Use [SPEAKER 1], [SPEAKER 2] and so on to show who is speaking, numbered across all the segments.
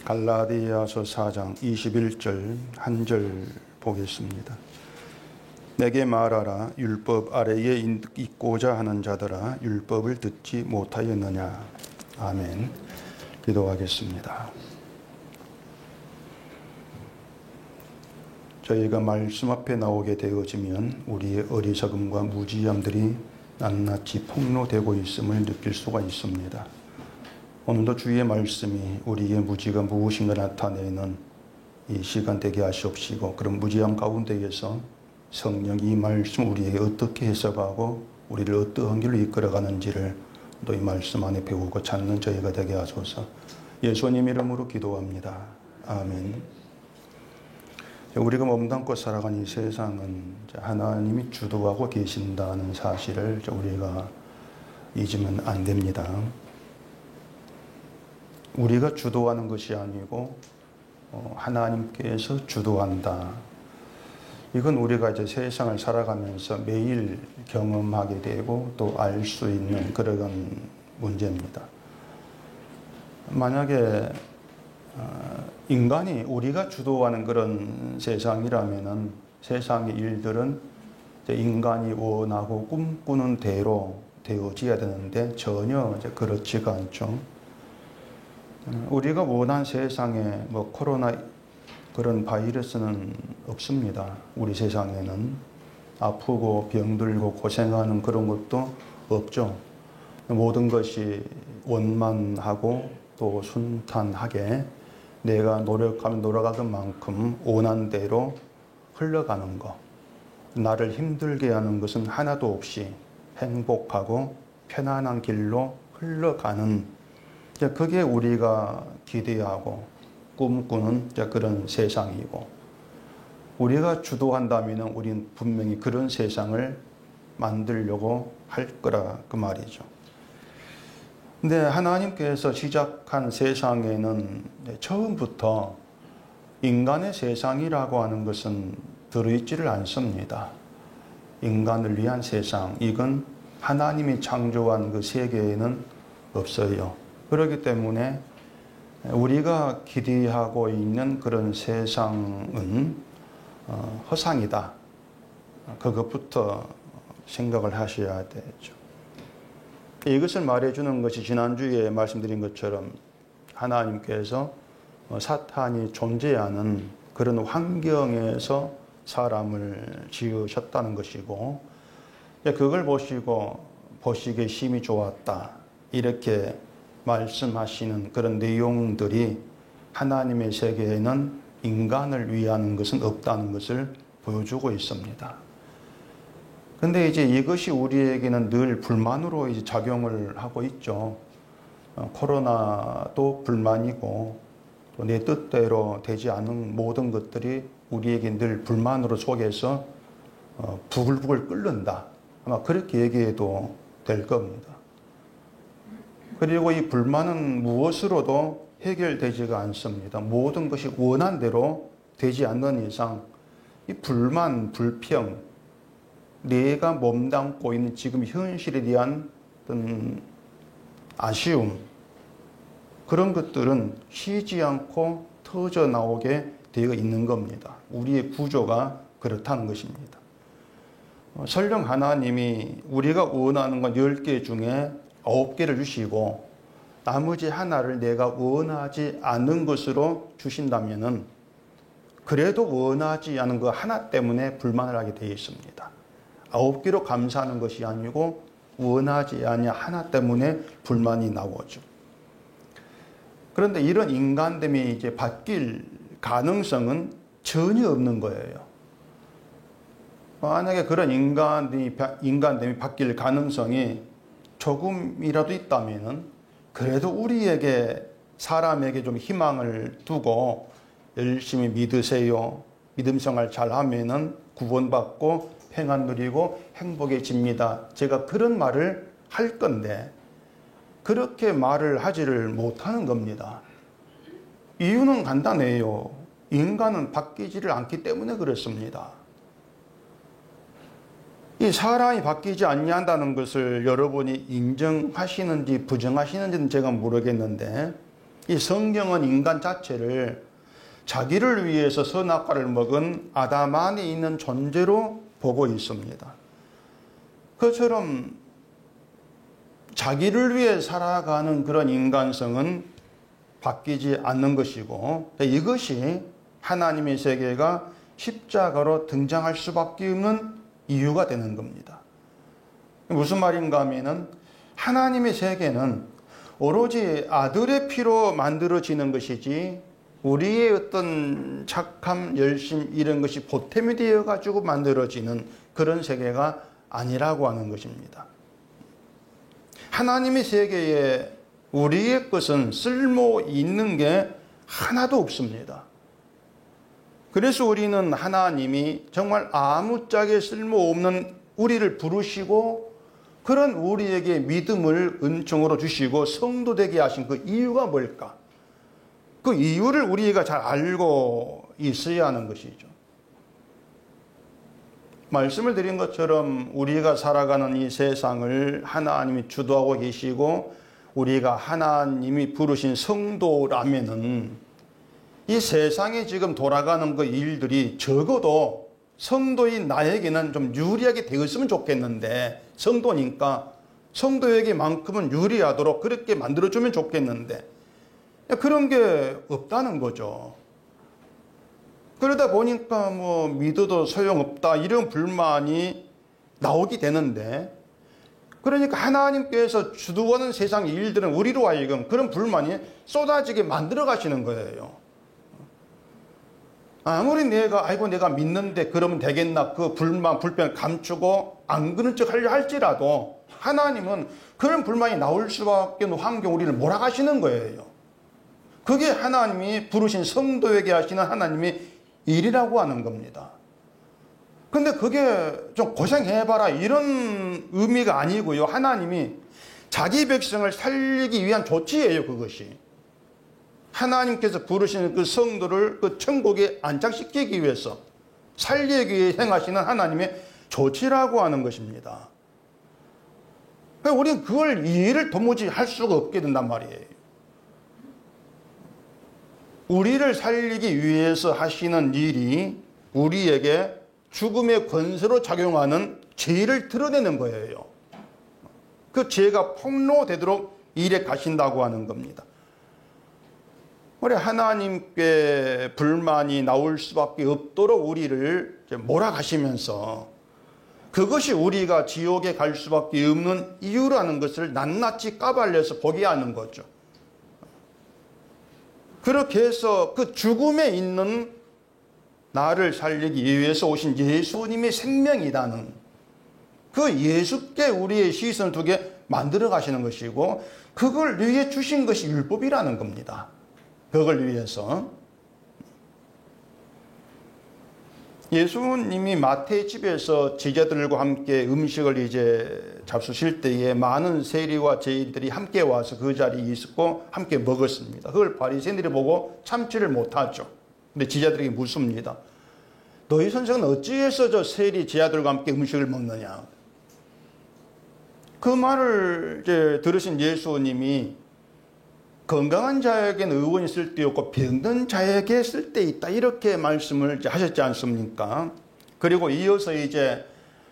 [SPEAKER 1] 갈라디아서 4장 21절 한 절 보겠습니다. 내게 말하라. 율법 아래에 있고자 하는 자들아, 율법을 듣지 못하였느냐. 아멘. 기도하겠습니다. 저희가 말씀 앞에 나오게 되어지면 우리의 어리석음과 무지함들이 낱낱이 폭로되고 있음을 느낄 수가 있습니다. 오늘도 주의 말씀이 우리의 무지가 무엇인가 나타내는 이 시간 되게 하시옵시고, 그런 무지함 가운데에서 성령이 이 말씀 우리에게 어떻게 해석하고 우리를 어떠한 길로 이끌어가는지를 또 이 말씀 안에 배우고 찾는 저희가 되게 하소서. 예수님 이름으로 기도합니다. 아멘. 우리가 몸담고 살아가는 이 세상은 하나님이 주도하고 계신다는 사실을 우리가 잊으면 안 됩니다. 우리가 주도하는 것이 아니고 하나님께서 주도한다. 이건 우리가 이제 세상을 살아가면서 매일 경험하게 되고 또 알 수 있는 그런 문제입니다. 만약에 인간이 우리가 주도하는 그런 세상이라면은 세상의 일들은 인간이 원하고 꿈꾸는 대로 되어져야 되는데 전혀 그렇지가 않죠. 우리가 원한 세상에 코로나 그런 바이러스는 없습니다. 우리 세상에는 아프고 병들고 고생하는 그런 것도 없죠. 모든 것이 원만하고 또 순탄하게 내가 노력하면 노력하는 만큼 원한 대로 흘러가는 것, 나를 힘들게 하는 것은 하나도 없이 행복하고 편안한 길로 흘러가는, 그게 우리가 기대하고 꿈꾸는 그런 세상이고, 우리가 주도한다면 우리는 분명히 그런 세상을 만들려고 할 거라 그 말이죠. 근데 하나님께서 시작한 세상에는 처음부터 인간의 세상이라고 하는 것은 들어있지를 않습니다. 인간을 위한 세상, 이건 하나님이 창조한 그 세계에는 없어요. 그렇기 때문에 우리가 기대하고 있는 그런 세상은 허상이다. 그것부터 생각을 하셔야 되죠. 이것을 말해주는 것이 지난주에 말씀드린 것처럼 하나님께서 사탄이 존재하는 그런 환경에서 사람을 지으셨다는 것이고, 그걸 보시기에 심히 좋았다. 이렇게 말씀하시는 그런 내용들이 하나님의 세계에는 인간을 위한 것은 없다는 것을 보여주고 있습니다. 근데 이제 이것이 우리에게는 늘 불만으로 이제 작용을 하고 있죠. 코로나도 불만이고 또 내 뜻대로 되지 않은 모든 것들이 우리에게 늘 불만으로 속에서 부글부글 끓는다. 아마 그렇게 얘기해도 될 겁니다. 그리고 이 불만은 무엇으로도 해결되지가 않습니다. 모든 것이 원한 대로 되지 않는 이상 이 불만, 불평, 내가 몸담고 있는 지금 현실에 대한 어떤 아쉬움, 그런 것들은 쉬지 않고 터져 나오게 되어 있는 겁니다. 우리의 구조가 그렇다는 것입니다. 설령 하나님이 우리가 원하는 건 10개 중에 9개를 주시고 나머지 하나를 내가 원하지 않는 것으로 주신다면은 그래도 원하지 않은 그 하나 때문에 불만을 하게 되어 있습니다. 9개로 감사하는 것이 아니고 원하지 않냐 하나 때문에 불만이 나오죠. 그런데 이런 인간됨이 이제 바뀔 가능성은 전혀 없는 거예요. 만약에 그런 인간됨이 바뀔 가능성이 조금이라도 있다면은 그래도 우리에게 사람에게 좀 희망을 두고 열심히 믿으세요. 믿음 생활 잘하면은 구원받고 평안 누리고 행복해집니다. 제가 그런 말을 할 건데 그렇게 말을 하지를 못하는 겁니다. 이유는 간단해요. 인간은 바뀌지를 않기 때문에 그렇습니다. 이 사람이 바뀌지 않는다는 것을 여러분이 인정하시는지 부정하시는지는 제가 모르겠는데 이 성경은 인간 자체를 자기를 위해서 선악과를 먹은 아담 안에 있는 존재로 보고 있습니다. 그처럼 자기를 위해 살아가는 그런 인간성은 바뀌지 않는 것이고, 이것이 하나님의 세계가 십자가로 등장할 수밖에 없는 이유가 되는 겁니다. 무슨 말인가 하면은 하나님의 세계는 오로지 아들의 피로 만들어지는 것이지 우리의 어떤 착함, 열심 이런 것이 보탬이 되어 가지고 만들어지는 그런 세계가 아니라고 하는 것입니다. 하나님의 세계에 우리의 것은 쓸모 있는 게 하나도 없습니다. 그래서 우리는 하나님이 정말 아무짝에 쓸모없는 우리를 부르시고 그런 우리에게 믿음을 은총으로 주시고 성도 되게 하신 그 이유가 뭘까? 그 이유를 우리가 잘 알고 있어야 하는 것이죠. 말씀을 드린 것처럼 우리가 살아가는 이 세상을 하나님이 주도하고 계시고 우리가 하나님이 부르신 성도라면은 이 세상에 지금 돌아가는 그 일들이 적어도 성도인 나에게는 좀 유리하게 되었으면 좋겠는데, 성도니까 성도에게만큼은 유리하도록 그렇게 만들어주면 좋겠는데 그런 게 없다는 거죠. 그러다 보니까 뭐 믿어도 소용없다 이런 불만이 나오게 되는데, 그러니까 하나님께서 주도하는 세상 일들은 우리로 하여금 그런 불만이 쏟아지게 만들어 가시는 거예요. 아무리 내가 믿는데 그러면 되겠나, 그 불만, 불평을 감추고 안 그런 척 하려 할지라도 하나님은 그런 불만이 나올 수밖에 없는 환경 우리를 몰아가시는 거예요. 그게 하나님이 부르신 성도에게 하시는 하나님의 일이라고 하는 겁니다. 근데 그게 좀 고생해봐라 이런 의미가 아니고요. 하나님이 자기 백성을 살리기 위한 조치예요, 그것이. 하나님께서 부르시는 그 성도를 그 천국에 안착시키기 위해서 살리기 위해 행하시는 하나님의 조치라고 하는 것입니다. 우리는 그걸 이해를 도무지 할 수가 없게 된단 말이에요. 우리를 살리기 위해서 하시는 일이 우리에게 죽음의 권세로 작용하는 죄를 드러내는 거예요. 그 죄가 폭로되도록 일에 가신다고 하는 겁니다. 우리 하나님께 불만이 나올 수밖에 없도록 우리를 몰아가시면서 그것이 우리가 지옥에 갈 수밖에 없는 이유라는 것을 낱낱이 까발려서 보게 하는 거죠. 그렇게 해서 그 죽음에 있는 나를 살리기 위해서 오신 예수님의 생명이라는 그 예수께 우리의 시선을 두게 만들어 가시는 것이고, 그걸 위해 주신 것이 율법이라는 겁니다. 그걸 위해서 예수님이 마태의 집에서 제자들과 함께 음식을 이제 잡수실 때에 많은 세리와 제인들이 함께 와서 그 자리에 있었고 함께 먹었습니다. 그걸 바리새인들이 보고 참지를 못하죠. 근데 제자들에게 묻습니다. 너희 선생은 어찌해서 저 세리 제자들과 함께 음식을 먹느냐? 그 말을 이제 들으신 예수님이 건강한 자에게는 의원이 쓸데없고 병든 자에게 쓸데 있다 이렇게 말씀을 하셨지 않습니까? 그리고 이어서 이제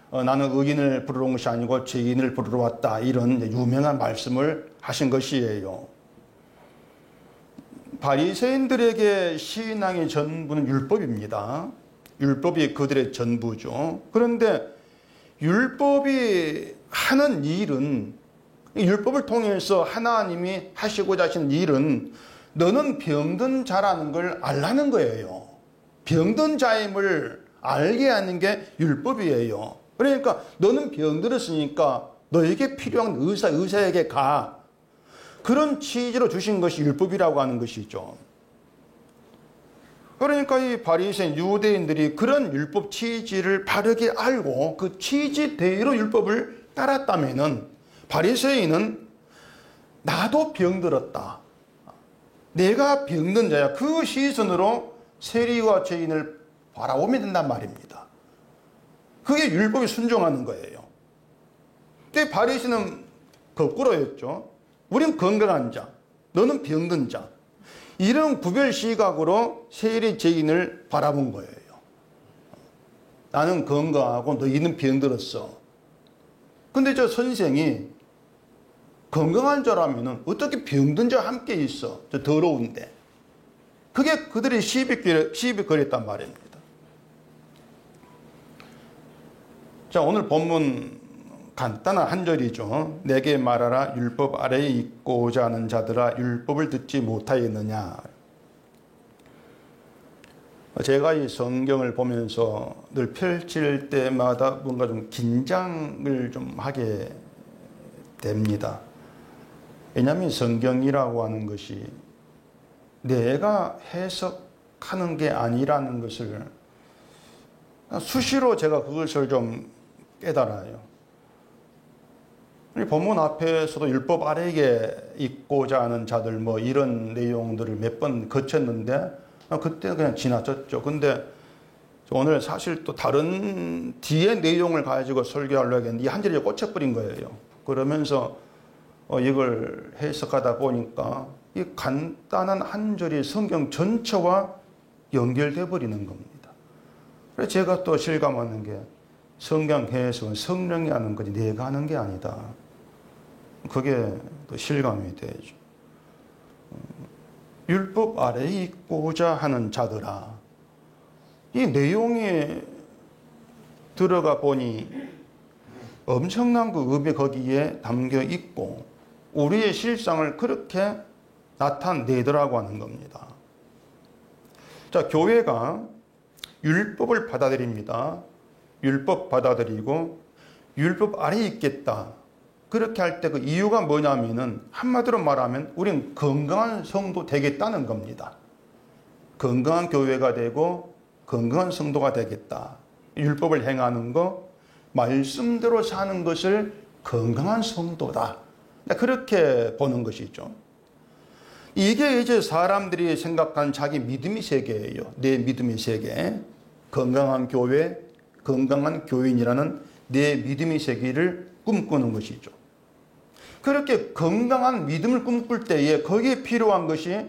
[SPEAKER 1] 나는 의인을 부르러 온 것이 아니고 죄인을 부르러 왔다 이런 유명한 말씀을 하신 것이에요. 바리새인들에게 신앙의 전부는 율법입니다. 율법이 그들의 전부죠. 그런데 율법이 하는 일은, 율법을 통해서 하나님이 하시고자 하신 일은 너는 병든 자라는 걸 알라는 거예요. 병든 자임을 알게 하는 게 율법이에요. 그러니까 너는 병들었으니까 너에게 필요한 의사에게 가. 그런 취지로 주신 것이 율법이라고 하는 것이죠. 그러니까 이 바리새인 유대인들이 그런 율법 취지를 바르게 알고 그 취지대로 율법을 따랐다면은 바리새인은 나도 병들었다, 내가 병든 자야, 그 시선으로 세리와 죄인을 바라보면 된단 말입니다. 그게 율법에 순종하는 거예요. 근데 바리새인은 거꾸로였죠. 우린 건강한 자, 너는 병든 자, 이런 구별 시각으로 세례 죄인을 바라본 거예요. 나는 건강하고 너희는 병들었어. 근데 저 선생이 건강한 자라면 어떻게 병든 자와 함께 있어? 저 더러운데. 그게 그들이 시비 걸었단 말입니다. 자, 오늘 본문 간단한 한 절이죠. 내게 말하라. 율법 아래에 있고자 하는 자들아, 율법을 듣지 못하였느냐. 제가 이 성경을 보면서 늘 펼칠 때마다 뭔가 좀 긴장을 좀 하게 됩니다. 왜냐하면 성경이라고 하는 것이 내가 해석하는 게 아니라는 것을 수시로 제가 그것을 좀 깨달아요. 본문 앞에서도 율법 아래에 있고자 하는 자들 뭐 이런 내용들을 몇 번 거쳤는데 그때 그냥 지나쳤죠. 근데 오늘 사실 또 다른 뒤의 내용을 가지고 설교하려고 했는데 이 한 절에 꽂혀버린 거예요. 그러면서 이걸 해석하다 보니까 이 간단한 한 절이 성경 전체와 연결돼 버리는 겁니다. 그래서 제가 또 실감하는 게 성경 해석은 성령이 하는 거지 내가 하는 게 아니다. 그게 또 실감이 되죠. 율법 아래에 있고자 하는 자들아. 이 내용에 들어가 보니 엄청난 그 의미 거기에 담겨 있고 우리의 실상을 그렇게 나타내더라고 하는 겁니다. 자, 교회가 율법을 받아들입니다. 율법 받아들이고 율법 아래에 있겠다. 그렇게 할 때 그 이유가 뭐냐면은 한마디로 말하면 우린 건강한 성도 되겠다는 겁니다. 건강한 교회가 되고 건강한 성도가 되겠다. 율법을 행하는 거, 말씀대로 사는 것을 건강한 성도다. 그렇게 보는 것이죠. 이게 이제 사람들이 생각하는 자기 믿음의 세계예요. 내 믿음의 세계. 건강한 교회, 건강한 교인이라는 내 믿음의 세계를 꿈꾸는 것이죠. 그렇게 건강한 믿음을 꿈꿀 때에 거기에 필요한 것이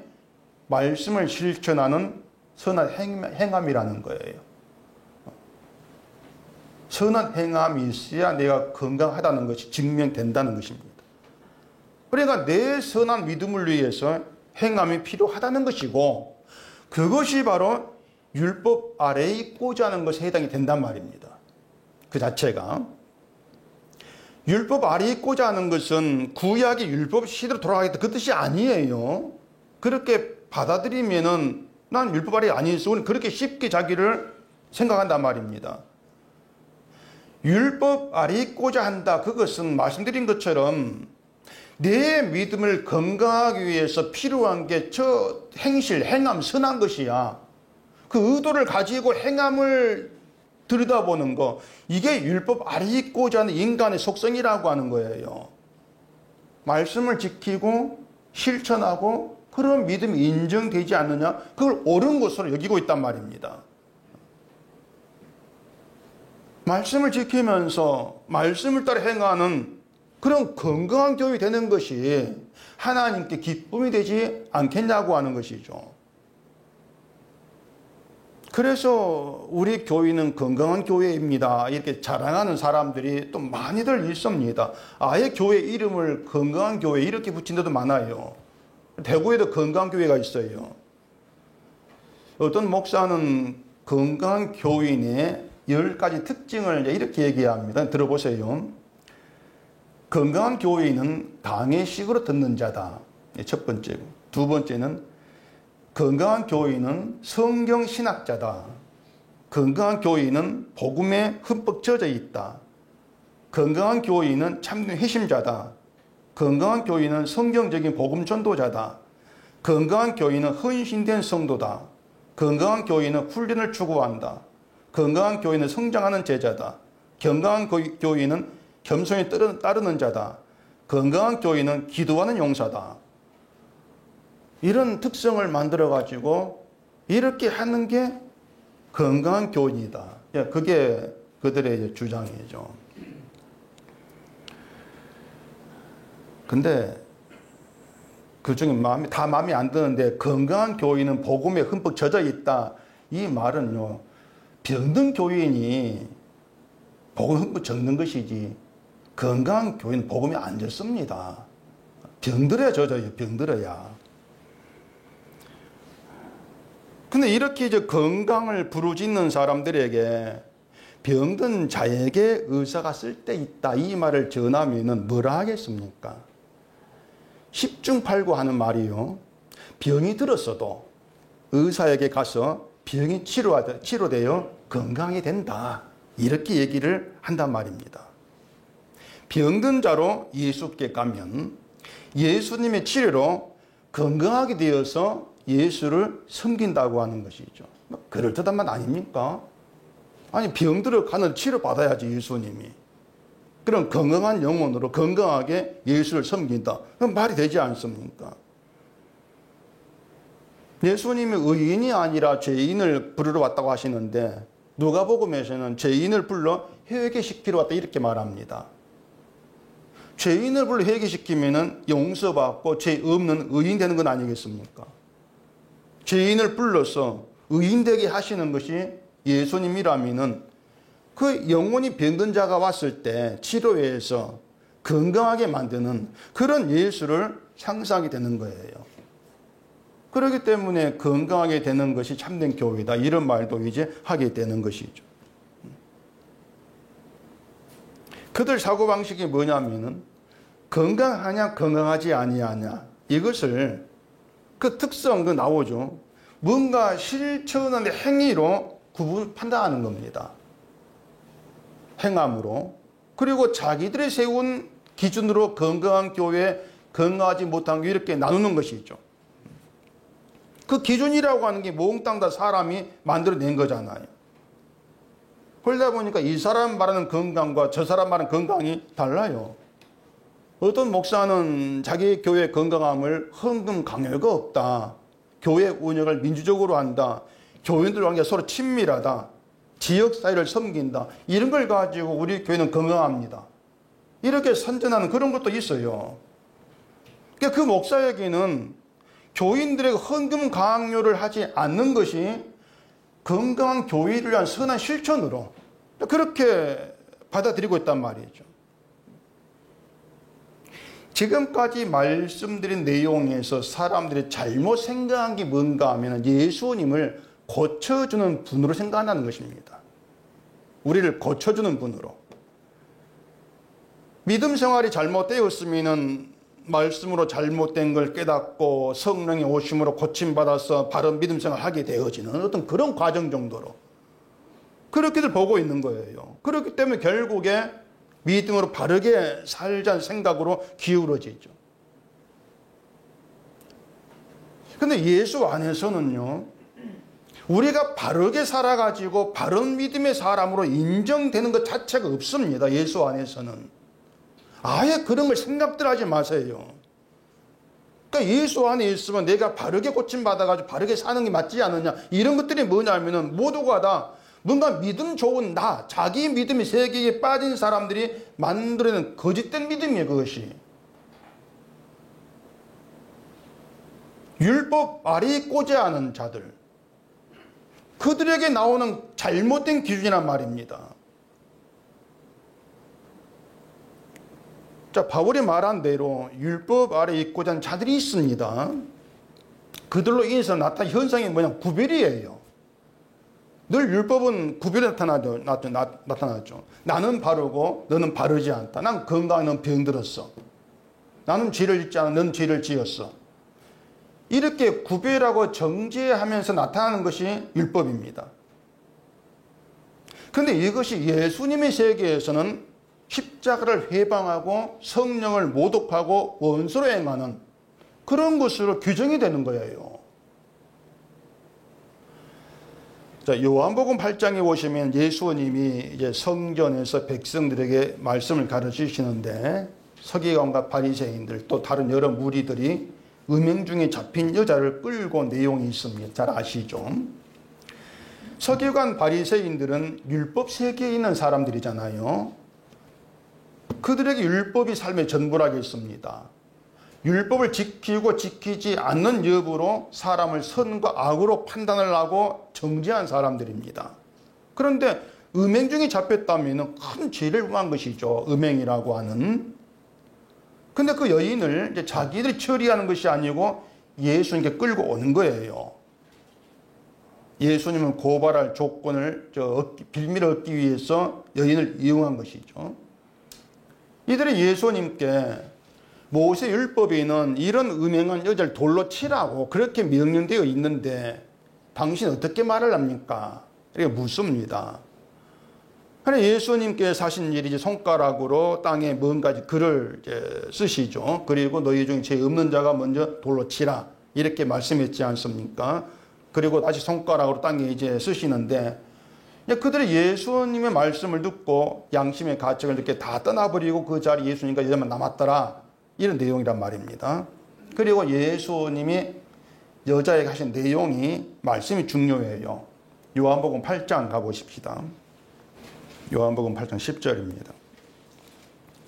[SPEAKER 1] 말씀을 실천하는 선한 행함이라는 거예요. 선한 행함이 있어야 내가 건강하다는 것이 증명된다는 것입니다. 그러니까 내 선한 믿음을 위해서 행함이 필요하다는 것이고 그것이 바로 율법 아래에 있고자 하는 것에 해당이 된단 말입니다. 그 자체가. 율법 아래에 있고자 하는 것은 구약의 율법 시대로 돌아가겠다 그 뜻이 아니에요. 그렇게 받아들이면은 난 율법 아래에 안 있어. 우리는 그렇게 쉽게 자기를 생각한단 말입니다. 율법 아래에 있고자 한다. 그것은 말씀드린 것처럼 내 믿음을 건강하기 위해서 필요한 게 저 행실, 행함, 선한 것이야. 그 의도를 가지고 행함을 들여다보는 거, 이게 율법 아래에 있고자 하는 인간의 속성이라고 하는 거예요. 말씀을 지키고 실천하고 그런 믿음이 인정되지 않느냐, 그걸 옳은 것으로 여기고 있단 말입니다. 말씀을 지키면서 말씀을 따라 행하는 그런 건강한 교회 되는 것이 하나님께 기쁨이 되지 않겠냐고 하는 것이죠. 그래서 우리 교회는 건강한 교회입니다. 이렇게 자랑하는 사람들이 또 많이들 있습니다. 아예 교회 이름을 건강한 교회 이렇게 붙인 데도 많아요. 대구에도 건강한 교회가 있어요. 어떤 목사는 건강한 교인의 10가지 특징을 이렇게 얘기합니다. 들어보세요. 건강한 교인은 강의식으로 듣는 자다. 첫 번째고. 두 번째는 건강한 교인은 성경 신학자다. 건강한 교인은 복음에 흠뻑 젖어 있다. 건강한 교인은 참된 회심자다. 건강한 교인은 성경적인 복음 전도자다. 건강한 교인은 헌신된 성도다. 건강한 교인은 훈련을 추구한다. 건강한 교인은 성장하는 제자다. 건강한 교인은 겸손히 따르는 자다. 건강한 교인은 기도하는 용사다. 이런 특성을 만들어가지고 이렇게 하는 게 건강한 교인이다. 그게 그들의 주장이죠. 근데 그중에 다 마음에 안 드는데 건강한 교인은 복음에 흠뻑 젖어 있다. 이 말은요, 병든 교인이 복음에 흠뻑 젖는 것이지 건강한 교인은 복음에 안 젖습니다. 병들어야 젖어요. 병들어야. 근데 이렇게 이제 건강을 부르짖는 사람들에게 병든 자에게 의사가 쓸데 있다. 이 말을 전하면은 뭐라 하겠습니까? 십중팔구 하는 말이요. 병이 들었어도 의사에게 가서 병이 치료되어 건강이 된다. 이렇게 얘기를 한단 말입니다. 병든 자로 예수께 가면 예수님의 치료로 건강하게 되어서 예수를 섬긴다고 하는 것이죠. 그럴듯한 말 아닙니까? 아니, 병들어 가는 치료 받아야지 예수님이. 그럼 건강한 영혼으로 건강하게 예수를 섬긴다. 그럼 말이 되지 않습니까? 예수님이 의인이 아니라 죄인을 부르러 왔다고 하시는데 누가복음에서는 죄인을 불러 회개시키러 왔다 이렇게 말합니다. 죄인을 불러 회개시키면 용서받고 죄 없는 의인 되는 건 아니겠습니까? 죄인을 불러서 의인 되게 하시는 것이 예수님이라면은 그 영혼이 병든 자가 왔을 때 치료해서 건강하게 만드는 그런 예수를 상상하게 되는 거예요. 그렇기 때문에 건강하게 되는 것이 참된 교회다. 이런 말도 이제 하게 되는 것이죠. 그들 사고방식이 뭐냐면은 건강하냐 건강하지 아니하냐 이것을 그 특성 그 나오죠. 뭔가 실천의 행위로 판단하는 겁니다. 행함으로. 그리고 자기들이 세운 기준으로 건강한 교회, 건강하지 못한 교회 이렇게 나누는 것이죠. 그 기준이라고 하는 게 몽땅 다 사람이 만들어낸 거잖아요. 그러다 보니까 이 사람 말하는 건강과 저 사람 말하는 건강이 달라요. 어떤 목사는 자기 교회 건강함을 헌금 강요가 없다. 교회 운영을 민주적으로 한다. 교인들 관계가 서로 친밀하다. 지역사회를 섬긴다. 이런 걸 가지고 우리 교회는 건강합니다. 이렇게 선전하는 그런 것도 있어요. 그러니까 그 목사에게는 교인들에게 헌금 강요를 하지 않는 것이 건강한 교회를 위한 선한 실천으로 그렇게 받아들이고 있단 말이죠. 지금까지 말씀드린 내용에서 사람들이 잘못 생각한 게 뭔가 하면 예수님을 고쳐주는 분으로 생각한다는 것입니다. 우리를 고쳐주는 분으로. 믿음 생활이 잘못되었으면 말씀으로 잘못된 걸 깨닫고 성령의 오심으로 고침받아서 바른 믿음 생활을 하게 되어지는 어떤 그런 과정 정도로 그렇게들 보고 있는 거예요. 그렇기 때문에 결국에 믿음으로 바르게 살자는 생각으로 기울어지죠. 근데 예수 안에서는요, 우리가 바르게 살아가지고 바른 믿음의 사람으로 인정되는 것 자체가 없습니다. 예수 안에서는. 아예 그런 걸 생각들 하지 마세요. 그러니까 예수 안에 있으면 내가 바르게 고침받아가지고 바르게 사는 게 맞지 않느냐. 이런 것들이 뭐냐면은 모두가 다 뭔가 믿음 좋은 나, 자기 믿음의 세계에 빠진 사람들이 만들어낸 거짓된 믿음이에요, 그것이. 율법 아래에 있고자 하는 자들. 그들에게 나오는 잘못된 기준이란 말입니다. 자, 바울이 말한 대로 율법 아래에 있고자 하는 자들이 있습니다. 그들로 인해서 나타난 현상이 뭐냐? 구별이에요. 늘 율법은 구별이 나타나죠. 나는 바르고 너는 바르지 않다. 난 건강해, 넌 병들었어. 나는 죄를 짓지 않아, 넌 죄를 지었어. 이렇게 구별하고 정죄하면서 나타나는 것이 율법입니다. 그런데 이것이 예수님의 세계에서는 십자가를 회방하고 성령을 모독하고 원수로 행하는 그런 것으로 규정이 되는 거예요. 자, 요한복음 8장에 보시면 예수님이 이제 성전에서 백성들에게 말씀을 가르치시는데 서기관과 바리새인들 또 다른 여러 무리들이 음행 중에 잡힌 여자를 끌고 내용이 있습니다. 잘 아시죠? 서기관 바리새인들은 율법 세계에 있는 사람들이잖아요. 그들에게 율법이 삶의 전부라겠습니다. 율법을 지키고 지키지 않는 여부로 사람을 선과 악으로 판단을 하고 정죄한 사람들입니다. 그런데 음행 중에 잡혔다면 큰 죄를 범한 것이죠. 음행이라고 하는. 근데 그 여인을 이제 자기들이 처리하는 것이 아니고 예수님께 끌고 오는 거예요. 예수님은 고발할 조건을 빌미를 얻기 위해서 여인을 이용한 것이죠. 이들이 예수님께 모세 율법에는 이런 음행한 여자를 돌로 치라고 그렇게 명령되어 있는데 당신 어떻게 말을 합니까? 이렇게 묻습니다. 그래서 예수님께서 하신 일이 손가락으로 땅에 뭔가 글을 쓰시죠. 그리고 너희 중에 죄 없는 자가 먼저 돌로 치라 이렇게 말씀했지 않습니까? 그리고 다시 손가락으로 땅에 쓰시는데 그들이 예수님의 말씀을 듣고 양심의 가책을 이렇게 다 떠나버리고 그 자리에 예수님과 여자만 남았더라 이런 내용이란 말입니다. 그리고 예수님이 여자에게 하신 내용이 말씀이 중요해요. 요한복음 8장 가보십시다. 요한복음 8장 10절입니다.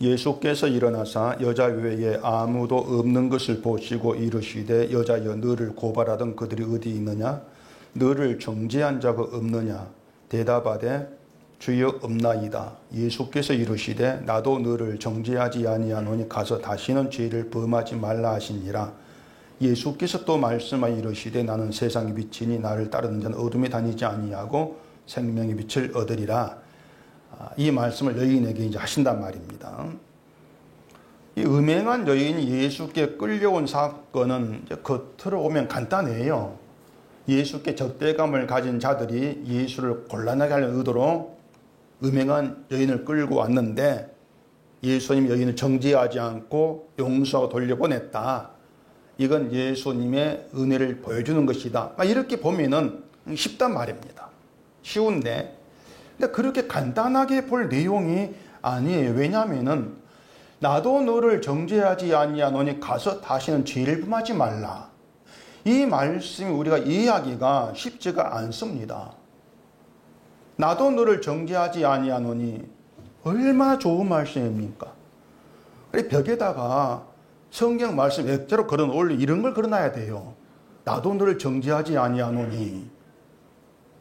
[SPEAKER 1] 예수께서 일어나사 여자 외에 아무도 없는 것을 보시고 이르시되 여자여 너를 고발하던 그들이 어디 있느냐? 너를 정죄한 자가 없느냐? 대답하되 주여 없나이다. 예수께서 이르시되 나도 너를 정죄하지 아니하노니 가서 다시는 죄를 범하지 말라 하시니라. 예수께서 또 말씀하여 이르시되 나는 세상의 빛이니 나를 따르는 자는 어둠에 다니지 아니하고 생명의 빛을 얻으리라. 이 말씀을 여인에게 하신단 말입니다. 이 음행한 여인이 예수께 끌려온 사건은 겉으로 보면 간단해요. 예수께 적대감을 가진 자들이 예수를 곤란하게 하려는 의도로 음행한 여인을 끌고 왔는데 예수님이 여인을 정죄하지 않고 용서하고 돌려보냈다. 이건 예수님의 은혜를 보여주는 것이다. 이렇게 보면은 쉽단 말입니다. 쉬운데 근데 그렇게 간단하게 볼 내용이 아니에요. 왜냐하면은 나도 너를 정죄하지 아니하노니 가서 다시는 죄를 범하지 말라. 이 말씀이 우리가 이해하기가 쉽지가 않습니다. 나도 너를 정죄하지 아니하노니 얼마나 좋은 말씀입니까? 벽에다가 성경 말씀 액자로 걸어놓을 이런 걸 걸어놔야 돼요. 나도 너를 정죄하지 아니하노니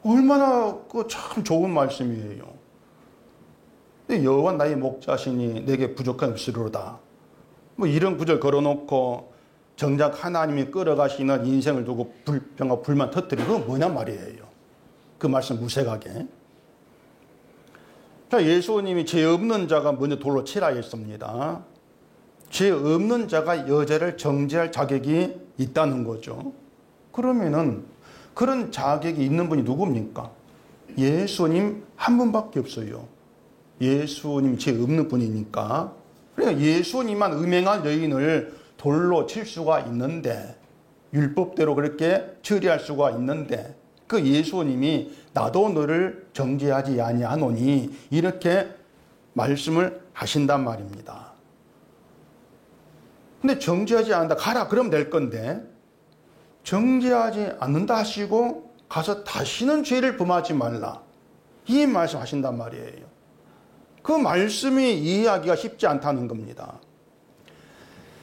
[SPEAKER 1] 얼마나 참 좋은 말씀이에요. 여호와 나의 목자시니 내게 부족한 없으리로다. 이런 구절 걸어놓고 정작 하나님이 끌어가시는 인생을 두고 불평과 불만 터뜨리고 뭐냔 말이에요. 그 말씀 무색하게. 예수님이 죄 없는 자가 먼저 돌로 치라 했습니다. 죄 없는 자가 여자를 정죄할 자격이 있다는 거죠. 그러면은 그런 자격이 있는 분이 누굽니까? 예수님 한 분밖에 없어요. 예수님 죄 없는 분이니까. 그러니까 예수님만 음행한 여인을 돌로 칠 수가 있는데 율법대로 그렇게 처리할 수가 있는데 그 예수님이 나도 너를 정죄하지 아니하노니 이렇게 말씀을 하신단 말입니다. 근데 정죄하지 않는다 가라 그러면 될 건데 정죄하지 않는다 하시고 가서 다시는 죄를 범하지 말라 이 말씀 하신단 말이에요. 그 말씀이 이해하기가 쉽지 않다는 겁니다.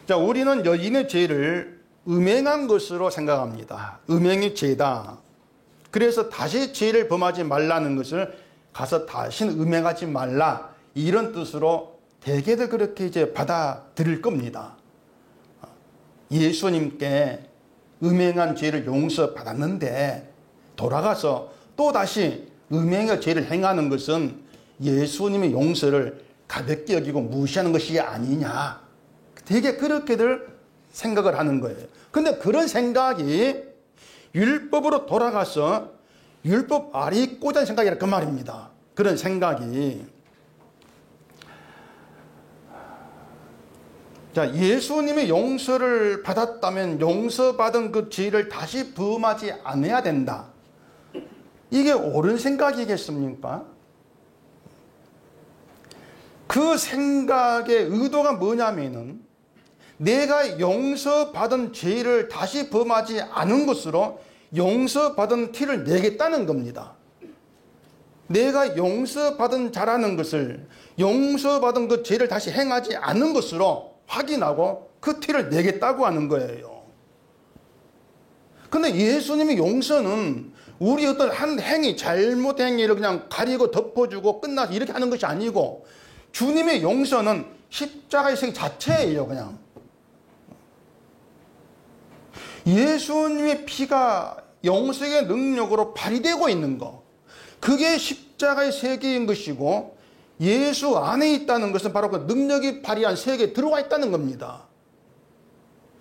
[SPEAKER 1] 자, 우리는 여인의 죄를 음행한 것으로 생각합니다. 음행이 죄다. 그래서 다시 죄를 범하지 말라는 것을 가서 다시는 음행하지 말라 이런 뜻으로 대개들 그렇게 받아들일 겁니다. 예수님께 음행한 죄를 용서받았는데 돌아가서 또다시 음행의 죄를 행하는 것은 예수님의 용서를 가볍게 여기고 무시하는 것이 아니냐. 되게 그렇게들 생각을 하는 거예요. 근데 그런 생각이 율법으로 돌아가서 율법 아래 있고자 하는 생각이라 그 말입니다. 그런 생각이. 자, 예수님의 용서를 받았다면 용서받은 그 죄를 다시 범하지 않아야 된다. 이게 옳은 생각이겠습니까? 그 생각의 의도가 뭐냐면은 내가 용서받은 죄를 다시 범하지 않은 것으로 용서받은 티를 내겠다는 겁니다. 내가 용서받은 자라는 것을 용서받은 그 죄를 다시 행하지 않는 것으로 확인하고 그 티를 내겠다고 하는 거예요. 근데 예수님의 용서는 우리 어떤 한 행위, 잘못 행위를 그냥 가리고 덮어주고 끝나서 이렇게 하는 것이 아니고, 주님의 용서는 십자가의 생 자체예요, 그냥. 예수님의 피가 용서의 능력으로 발휘되고 있는 거, 그게 십자가의 세계인 것이고, 예수 안에 있다는 것은 바로 그 능력이 발휘한 세계에 들어와 있다는 겁니다.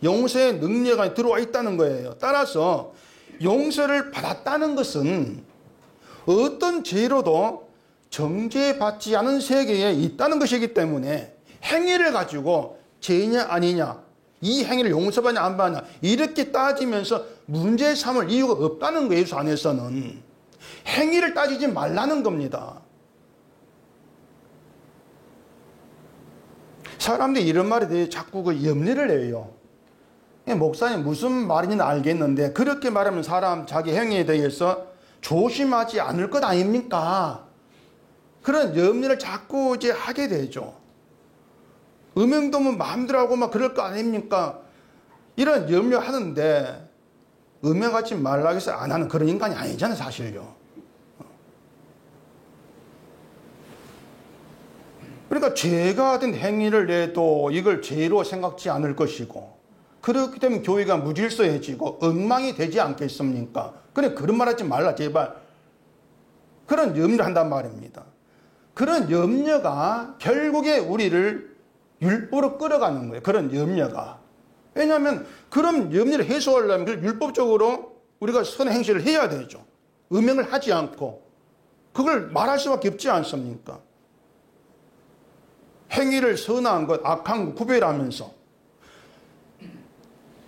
[SPEAKER 1] 용서의 능력 안에 들어와 있다는 거예요. 따라서 용서를 받았다는 것은 어떤 죄로도 정죄받지 않은 세계에 있다는 것이기 때문에, 행위를 가지고 죄냐 아니냐, 이 행위를 용서받냐 안 받냐 이렇게 따지면서 문제 삼을 이유가 없다는 거예요. 예수 안에서는 행위를 따지지 말라는 겁니다. 사람들이 이런 말에 대해 자꾸 그 염려를 해요. 목사님 무슨 말인지는 알겠는데 그렇게 말하면 사람 자기 행위에 대해서 조심하지 않을 것 아닙니까? 그런 염려를 자꾸 이제 하게 되죠. 음행도면 마음대로 하고 막 그럴 거 아닙니까? 이런 염려하는데, 음행하지 말라고 해서 안 하는 그런 인간이 아니잖아요, 사실요. 그러니까 죄가 된 행위를 해도 이걸 죄로 생각지 않을 것이고, 그렇기 때문에 교회가 무질서해지고 엉망이 되지 않겠습니까? 그래, 그런 말 하지 말라, 제발. 그런 염려를 한단 말입니다. 그런 염려가 결국에 우리를 율법으로 끌어가는 거예요. 그런 염려가. 왜냐하면 그런 염려를 해소하려면 율법적으로 우리가 선의 행실을 해야 되죠. 음행을 하지 않고 그걸 말할 수밖에 없지 않습니까? 행위를 선한 것, 악한 것 구별하면서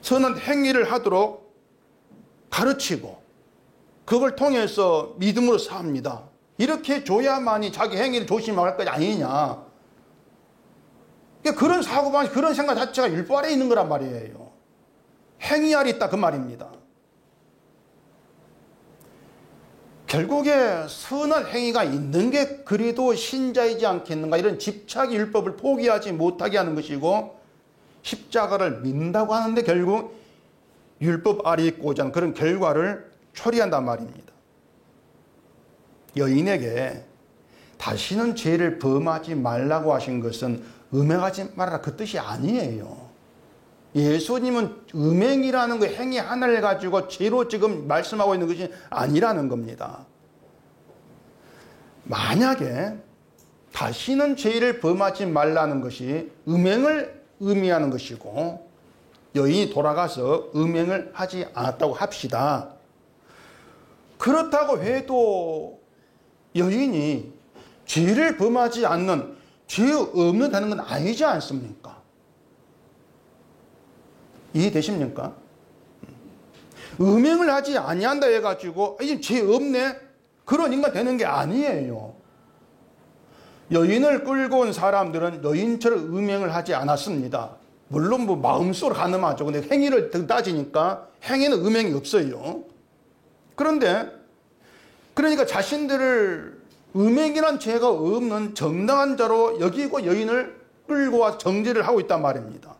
[SPEAKER 1] 선한 행위를 하도록 가르치고 그걸 통해서 믿음으로 삽니다. 이렇게 줘야만이 자기 행위를 조심할 것 아니냐. 그런 사고방식, 그런 생각 자체가 율법 아래에 있는 거란 말이에요. 행위 아래 있다 그 말입니다. 결국에 선한 행위가 있는 게 그래도 신자이지 않겠는가, 이런 집착의 율법을 포기하지 못하게 하는 것이고, 십자가를 믿는다고 하는데 결국 율법 아래에 있고자 하는 그런 결과를 초래한단 말입니다. 여인에게 다시는 죄를 범하지 말라고 하신 것은 음행하지 말아라 그 뜻이 아니에요. 예수님은 음행이라는 그 행위 하나를 가지고 죄로 지금 말씀하고 있는 것이 아니라는 겁니다. 만약에 다시는 죄를 범하지 말라는 것이 음행을 의미하는 것이고, 여인이 돌아가서 음행을 하지 않았다고 합시다. 그렇다고 해도 여인이 죄를 범하지 않는, 죄 없는 다는 건 아니지 않습니까? 이해되십니까? 음행을 하지 아니한다 해가지고 이제 죄 없네, 그런 인간 되는 게 아니에요. 여인을 끌고 온 사람들은 여인처럼 음행을 하지 않았습니다. 물론 뭐 마음속으로 가늠하죠. 근데 행위를 따지니까 행위는 음행이 없어요. 그런데 그러니까 자신들을 음행이란 죄가 없는 정당한 자로 여기고 여인을 끌고 와서 정죄를 하고 있단 말입니다.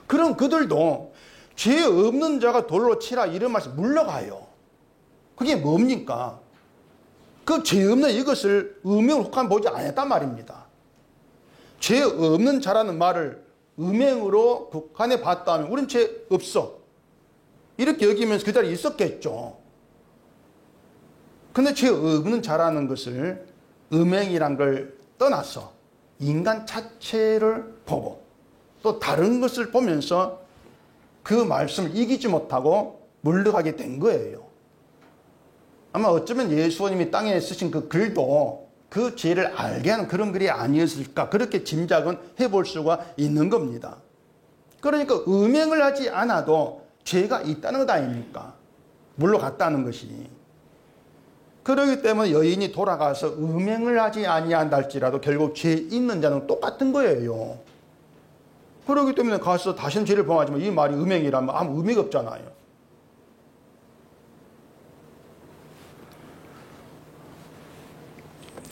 [SPEAKER 1] 그럼 그들도 죄 없는 자가 돌로 치라 이런 말씀 물러가요. 그게 뭡니까? 그 죄 없는 이것을 음행으로 혹한 보지 않았단 말입니다. 죄 없는 자라는 말을 음행으로 국한해 봤다면 우린 죄 없어 이렇게 여기면서 그 자리에 있었겠죠. 근데 죄 없는 자라는 것을 음행이란 걸 떠나서 인간 자체를 보고 또 다른 것을 보면서 그 말씀을 이기지 못하고 물러가게 된 거예요. 아마 어쩌면 예수님이 땅에 쓰신 그 글도 그 죄를 알게 하는 그런 글이 아니었을까, 그렇게 짐작은 해볼 수가 있는 겁니다. 그러니까 음행을 하지 않아도 죄가 있다는 것 아닙니까? 물러갔다는 것이. 그렇기 때문에 여인이 돌아가서 음행을 하지 아니한다 할지라도 결국 죄 있는 자는 똑같은 거예요. 그렇기 때문에 가서 다시는 죄를 범하지 마, 이 말이 음행이라면 아무 의미가 없잖아요.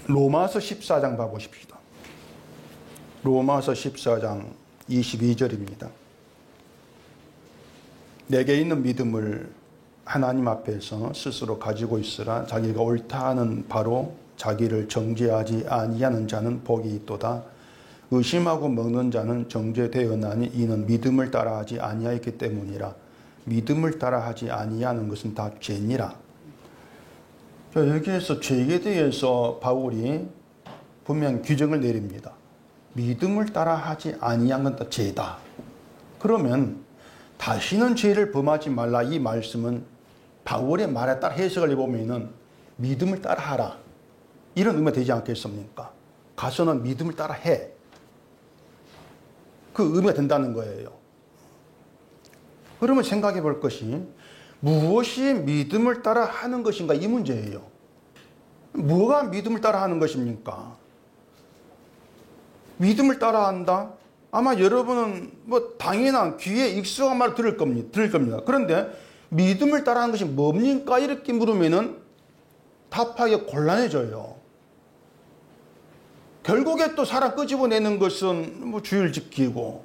[SPEAKER 1] 로마서 14장 봐보십시다. 로마서 14장 22절입니다. 내게 있는 믿음을 하나님 앞에서 스스로 가지고 있으라. 자기가 옳다 하는 바로 자기를 정죄하지 아니하는 자는 복이 있도다. 의심하고 먹는 자는 정죄되었나니 이는 믿음을 따라하지 아니하였기 때문이라. 믿음을 따라하지 아니하는 것은 다 죄니라. 여기에서 죄에 대해서 바울이 분명 규정을 내립니다. 믿음을 따라하지 아니한 건 다 죄다. 그러면 다시는 죄를 범하지 말라, 이 말씀은 바울의 말에 따라 해석을 해보면 믿음을 따라하라, 이런 의미가 되지 않겠습니까? 가서는 믿음을 따라해, 그 의미가 된다는 거예요. 그러면 생각해 볼 것이 무엇이 믿음을 따라 하는 것인가, 이 문제예요. 뭐가 믿음을 따라 하는 것입니까? 믿음을 따라 한다? 아마 여러분은 뭐 당연한 귀에 익숙한 말을 들을 겁니다. 그런데 믿음을 따라 하는 것이 뭡니까? 이렇게 물으면은 답하기가 곤란해져요. 결국에 또 사람 끄집어내는 것은 뭐 주일 지키고,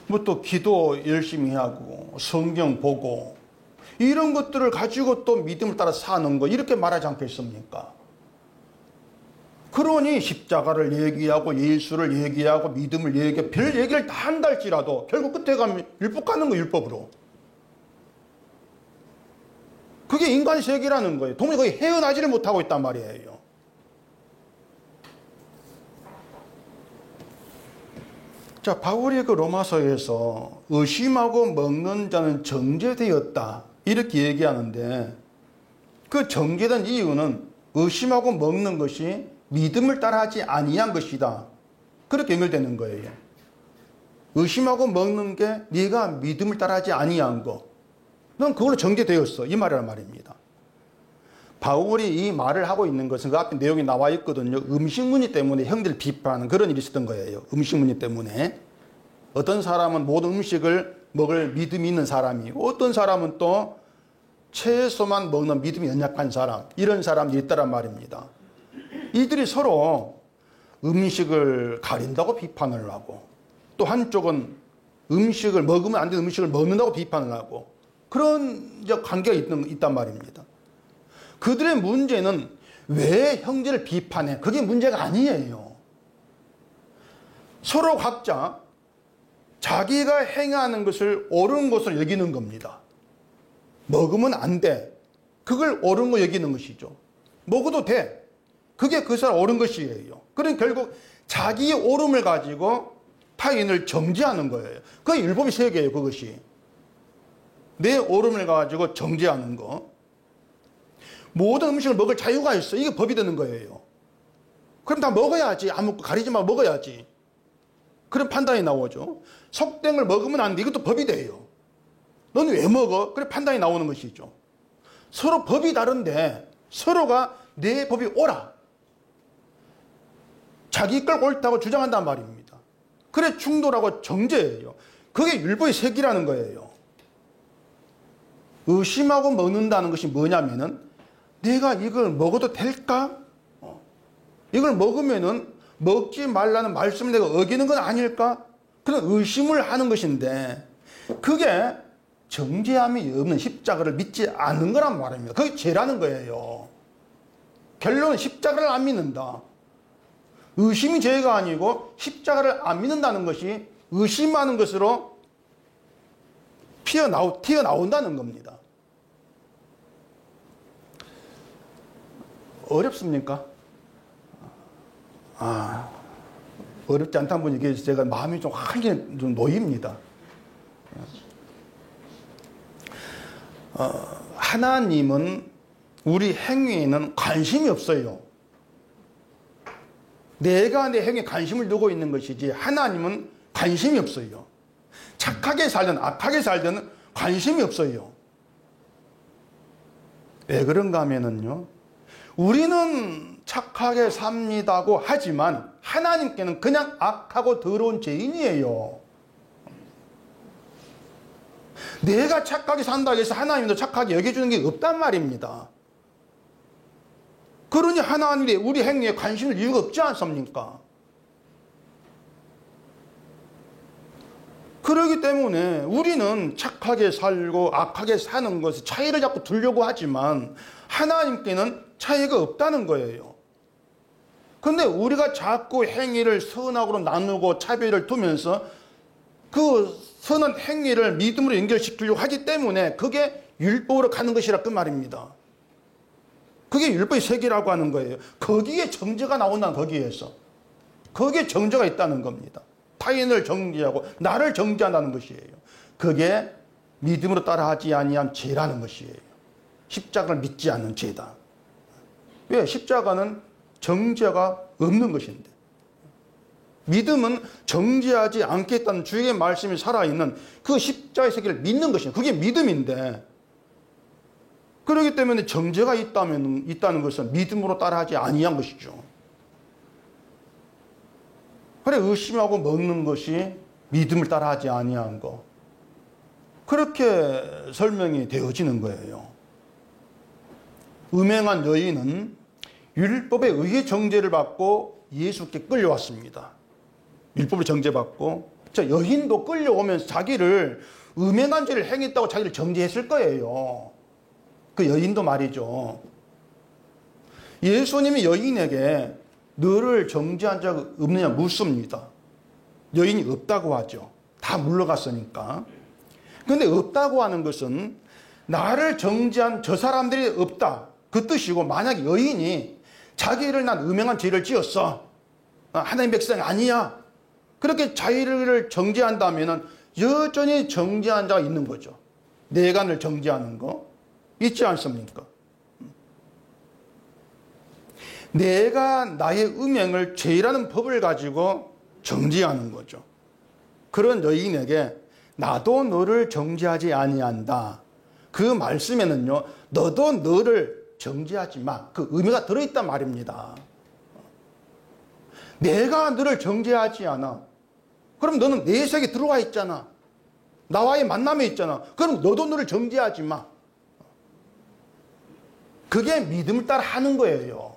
[SPEAKER 1] 뭐 또 기도 열심히 하고, 성경 보고, 이런 것들을 가지고 또 믿음을 따라 사는 거, 이렇게 말하지 않겠습니까? 그러니 십자가를 얘기하고 예수를 얘기하고 믿음을 얘기하고 별 얘기를 다 한다 할지라도 결국 끝에 가면 율법 가는 거, 율법으로. 그게 인간의 세계라는 거예요. 도무지 거의 헤어나지를 못하고 있단 말이에요. 자, 바울이 그 로마서에서 의심하고 먹는 자는 정죄되었다, 이렇게 얘기하는데, 그 정죄된 이유는 의심하고 먹는 것이 믿음을 따라하지 아니한 것이다, 그렇게 연결되는 거예요. 의심하고 먹는 게 네가 믿음을 따라하지 아니한 거, 넌 그걸로 정죄되었어, 이 말이란 말입니다. 바울이 이 말을 하고 있는 것은 그 앞에 내용이 나와 있거든요. 음식문의 때문에 형제를 비판하는 그런 일이 있었던 거예요. 음식문의 때문에. 어떤 사람은 모든 음식을 먹을 믿음이 있는 사람이고, 어떤 사람은 또 채소만 먹는 믿음이 연약한 사람, 이런 사람들이 있다란 말입니다. 이들이 서로 음식을 가린다고 비판을 하고, 또 한쪽은 음식을 먹으면 안 되는 음식을 먹는다고 비판을 하고, 그런 관계가 있단 말입니다. 그들의 문제는 왜 형제를 비판해? 그게 문제가 아니에요. 서로 각자 자기가 행하는 것을 옳은 것으로 여기는 겁니다. 먹으면 안 돼, 그걸 옳은 거 여기는 것이죠. 먹어도 돼, 그게 그 사람 옳은 것이에요. 그러니까 결국 자기의 옳음을 가지고 타인을 정죄하는 거예요. 그게 율법의 세계예요. 그것이 내 옳음을 가지고 정죄하는 거. 모든 음식을 먹을 자유가 있어, 이게 법이 되는 거예요. 그럼 다 먹어야지, 아무 가리지 말고 먹어야지, 그런 판단이 나오죠. 속된 걸 먹으면 안 돼, 이것도 법이 돼요. 너는 왜 먹어? 그래 판단이 나오는 것이죠. 서로 법이 다른데 서로가 내 법이 옳아, 자기 걸 옳다고 주장한단 말입니다. 그래 충돌하고 정죄예요. 그게 율법의 세계라는 거예요. 의심하고 먹는다는 것이 뭐냐면은, 내가 이걸 먹어도 될까? 이걸 먹으면은 먹지 말라는 말씀을 내가 어기는 건 아닐까? 그런 의심을 하는 것인데, 그게 정죄함이 없는 십자가를 믿지 않는 거란 말입니다. 그게 죄라는 거예요. 결론은 십자가를 안 믿는다. 의심이 죄가 아니고 십자가를 안 믿는다는 것이 의심하는 것으로 튀어나온다는 겁니다. 어렵습니까? 어렵지 않다는 분이 계셔서 제가 마음이 좀 한개 좀 놓입니다. 하나님은 우리 행위에는 관심이 없어요. 내가 내 행위에 관심을 두고 있는 것이지 하나님은 관심이 없어요. 착하게 살든 악하게 살든 관심이 없어요. 왜 그런가 하면은요, 우리는 착하게 삽니다고 하지만 하나님께는 그냥 악하고 더러운 죄인이에요. 내가 착하게 산다고 해서 하나님도 착하게 여겨주는 게 없단 말입니다. 그러니 하나님이 우리 행위에 관심을 이유가 없지 않습니까? 그렇기 때문에 우리는 착하게 살고 악하게 사는 것에 차이를 자꾸 두려고 하지만 하나님께는 차이가 없다는 거예요. 그런데 우리가 자꾸 행위를 선악으로 나누고 차별을 두면서 그 선한 행위를 믿음으로 연결시키려고 하기 때문에 그게 율법으로 가는 것이라 그 말입니다. 그게 율법의 세계라고 하는 거예요. 거기에 정죄가 나온다는 거기에서. 거기에 정죄가 있다는 겁니다. 타인을 정죄하고 나를 정죄한다는 것이에요. 그게 믿음으로 따라하지 아니한 죄라는 것이에요. 십자가를 믿지 않는 죄다. 왜? 십자가는 정죄가 없는 것인데. 믿음은 정죄하지 않겠다는 주의 말씀이 살아있는 그 십자가의 세계를 믿는 것이에요. 그게 믿음인데, 그렇기 때문에 정죄가 있다는 것은 믿음으로 따라하지 아니한 것이죠. 그래, 의심하고 먹는 것이 믿음을 따라하지 아니한 거. 그렇게 설명이 되어지는 거예요. 음행한 여인은 율법에 의해 정죄를 받고 예수께 끌려왔습니다. 율법을 정죄받고, 여인도 끌려오면서 자기를 음행한 죄를 행했다고 자기를 정죄했을 거예요. 그 여인도 말이죠. 예수님이 여인에게 너를 정죄한 적 없느냐 묻습니다. 여인이 없다고 하죠. 다 물러갔으니까. 그런데 없다고 하는 것은 나를 정죄한 저 사람들이 없다, 그 뜻이고, 만약 여인이 자기를 난 음행한 죄를 지었어, 하나님 백성이 아니야, 그렇게 자기를 정죄한다면 여전히 정죄한 자가 있는 거죠. 내가 늘 정죄하는 거 있지 않습니까? 내가 나의 음행을 죄라는 법을 가지고 정죄하는 거죠. 그런 여인에게 나도 너를 정죄하지 아니한다, 그 말씀에는요, 너도 너를 정죄하지 마, 그 의미가 들어있단 말입니다. 내가 너를 정죄하지 않아. 그럼 너는 내 세계에 들어와 있잖아. 나와의 만남에 있잖아. 그럼 너도 너를 정죄하지 마. 그게 믿음을 따라 하는 거예요.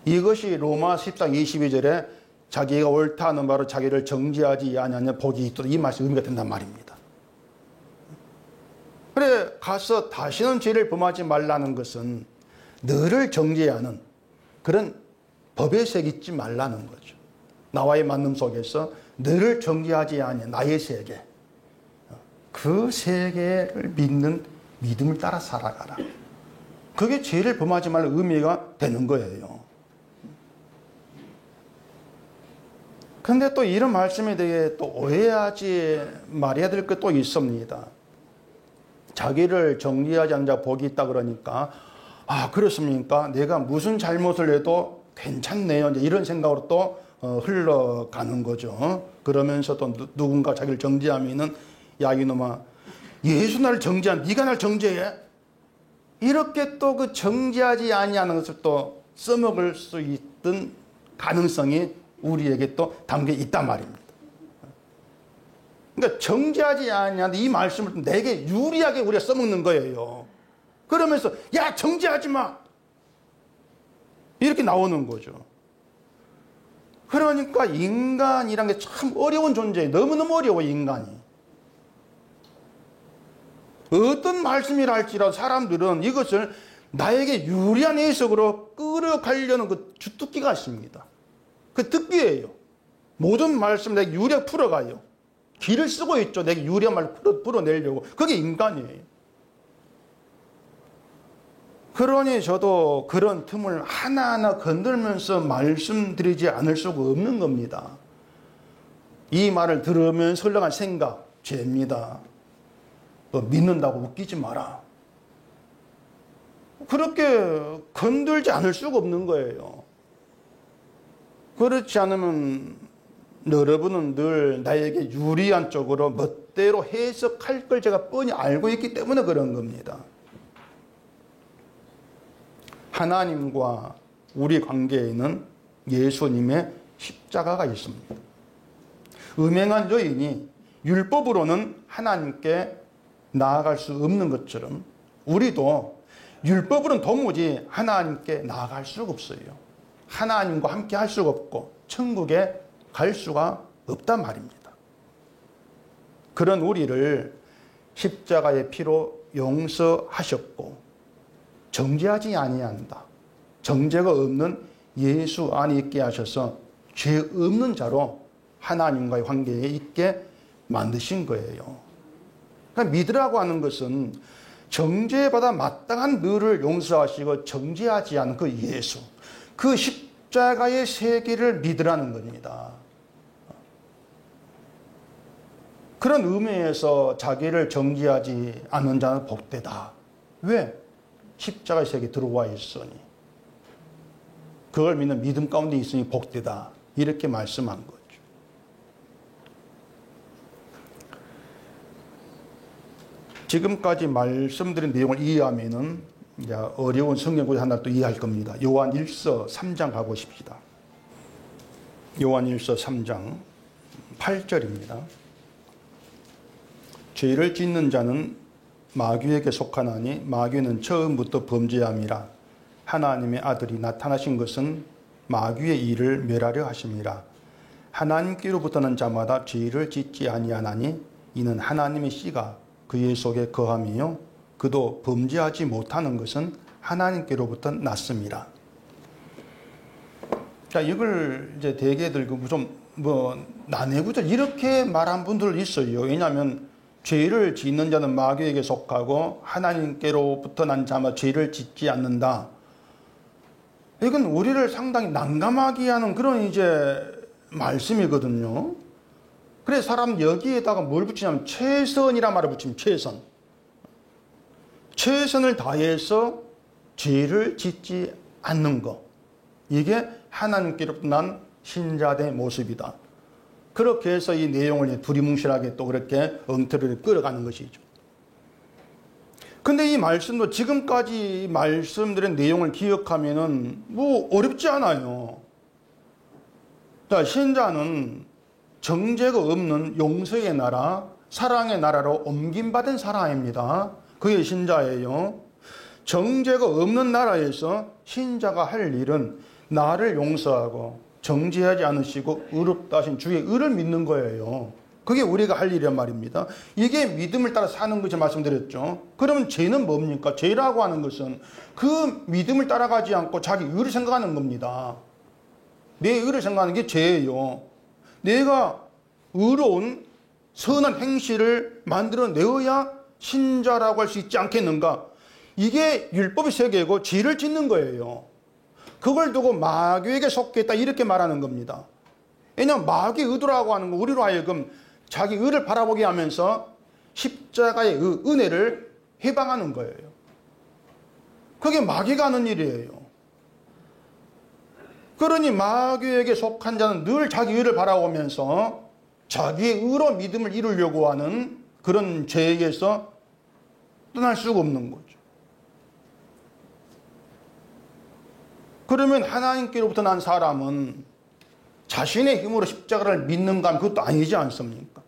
[SPEAKER 1] 이것이 로마 10장 22절에 자기가 옳다 하는 바로 자기를 정죄하지 아니하냐 복이 있도록, 이 말씀이 의미가 된단 말입니다. 그래, 가서 다시는 죄를 범하지 말라는 것은 너를 정죄하는 그런 법의 세계 있지 말라는 거죠. 나와의 만남 속에서 너를 정죄하지 아니한 나의 세계, 그 세계를 믿는 믿음을 따라 살아가라. 그게 죄를 범하지 말라는 의미가 되는 거예요. 그런데 또 이런 말씀에 대해 또 오해하지 말아야 될 것도 있습니다. 자기를 정죄하지 않는 자 복이 있다 그러니까, 아, 그렇습니까? 내가 무슨 잘못을 해도 괜찮네요, 이제 이런 생각으로 또 흘러가는 거죠. 그러면서 또 누군가 자기를 정죄하면은, 야 이놈아, 예수 나를 정죄한, 네가 나를 정죄해? 이렇게 또 그 정죄하지 아니하는 것을 또 써먹을 수 있던 가능성이 우리에게 또 담겨 있단 말입니다. 그러니까 정죄하지 아니하는 이 말씀을 내게 유리하게 우리가 써먹는 거예요. 그러면서 야, 정죄하지 마, 이렇게 나오는 거죠. 그러니까 인간이란 게 참 어려운 존재예요. 너무너무 어려워, 인간이. 어떤 말씀이라 할지라도 사람들은 이것을 나에게 유리한 해석으로 끌어가려는 그 주특기가 있습니다. 그 특기예요. 모든 말씀 내게 유리하게 풀어가요. 길을 쓰고 있죠. 내게 유리한 말을 풀어내려고. 그게 인간이에요. 그러니 저도 그런 틈을 하나하나 건들면서 말씀드리지 않을 수가 없는 겁니다. 이 말을 들으면서 흘러간 생각, 죄입니다. 또 믿는다고 웃기지 마라. 그렇게 건들지 않을 수가 없는 거예요. 그렇지 않으면 여러분은 늘 나에게 유리한 쪽으로 멋대로 해석할 걸 제가 뻔히 알고 있기 때문에 그런 겁니다. 하나님과 우리 관계에는 예수님의 십자가가 있습니다. 음행한 여인이 율법으로는 하나님께 나아갈 수 없는 것처럼 우리도 율법으로는 도무지 하나님께 나아갈 수가 없어요. 하나님과 함께 할 수가 없고 천국에 갈 수가 없단 말입니다. 그런 우리를 십자가의 피로 용서하셨고 정죄하지 아니한다. 정죄가 없는 예수 안에 있게 하셔서 죄 없는 자로 하나님과의 관계에 있게 만드신 거예요. 그러니까 믿으라고 하는 것은 정죄받아 마땅한 너를 용서하시고 정죄하지 않은 그 예수, 그 십자가의 세계를 믿으라는 겁니다. 그런 의미에서 자기를 정죄하지 않는 자는 복되다. 왜? 십자가의 세계에 들어와 있으니. 그걸 믿는 믿음 가운데 있으니 복되다. 이렇게 말씀한 거죠. 지금까지 말씀드린 내용을 이해하면은 이제 어려운 성경 구절 하나 또 이해할 겁니다. 요한 1서 3장 가보십시다. 요한 1서 3장 8절입니다. 죄를 짓는 자는 마귀에게 속하나니 마귀는 처음부터 범죄함이라. 하나님의 아들이 나타나신 것은 마귀의 일을 멸하려 하심이라. 하나님께로부터는 자마다 죄를 짓지 아니하나니 이는 하나님의 씨가 그의 속에 거함이요 그도 범죄하지 못하는 것은 하나님께로부터 났습니다. 자, 이걸 이제 대개들 좀 나내구절 이렇게 말한 분들 있어요. 왜냐하면 죄를 짓는 자는 마귀에게 속하고 하나님께로부터 난 자마다 죄를 짓지 않는다. 이건 우리를 상당히 난감하게 하는 그런 이제 말씀이거든요. 그래서 사람 여기에다가 뭘 붙이냐면 최선이란 말을 붙이면 최선. 최선을 다해서 죄를 짓지 않는 것. 이게 하나님께로부터 난 신자의 모습이다. 그렇게 해서 이 내용을 두리뭉실하게 또 그렇게 엉터리를 끌어가는 것이죠. 근데 이 말씀도 지금까지 말씀드린 내용을 기억하면은 뭐 어렵지 않아요. 자, 신자는 정죄가 없는 용서의 나라, 사랑의 나라로 옮김받은 사람입니다. 그게 신자예요. 정죄가 없는 나라에서 신자가 할 일은 나를 용서하고 정죄하지 않으시고 의롭다 하신 주의 의를 믿는 거예요. 그게 우리가 할 일이란 말입니다. 이게 믿음을 따라 사는 것을 말씀드렸죠. 그러면 죄는 뭡니까? 죄라고 하는 것은 그 믿음을 따라가지 않고 자기 의를 생각하는 겁니다. 내 의를 생각하는 게 죄예요. 내가 의로운 선한 행실을 만들어내어야 신자라고 할 수 있지 않겠는가? 이게 율법의 세계고 죄를 짓는 거예요. 그걸 두고 마귀에게 속겠다 이렇게 말하는 겁니다. 왜냐하면 마귀 의도라고 하는 거 우리로 하여금 자기 의를 바라보게 하면서 십자가의 은혜를 해방하는 거예요. 그게 마귀가 하는 일이에요. 그러니 마귀에게 속한 자는 늘 자기 의를 바라보면서 자기의 의로 믿음을 이루려고 하는 그런 죄에게서 떠날 수가 없는 거죠. 그러면 하나님께로부터 난 사람은 자신의 힘으로 십자가를 믿는가 하면 그것도 아니지 않습니까?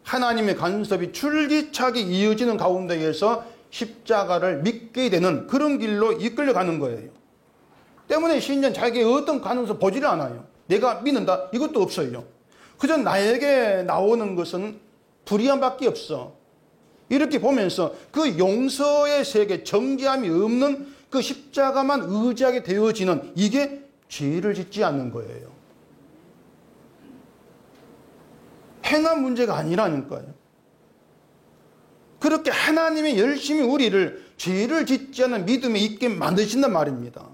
[SPEAKER 1] 하나님의 간섭이 줄기차게 이어지는 가운데에서 십자가를 믿게 되는 그런 길로 이끌려가는 거예요. 때문에 신자는 자기의 어떤 가능성 보지를 않아요. 내가 믿는다? 이것도 없어요. 그저 나에게 나오는 것은 불의함밖에 없어. 이렇게 보면서 그 용서의 세계, 정죄함이 없는 그 십자가만 의지하게 되어지는 이게 죄를 짓지 않는 거예요. 행한 문제가 아니라니까요. 그렇게 하나님이 열심히 우리를 죄를 짓지 않는 믿음에 있게 만드신단 말입니다.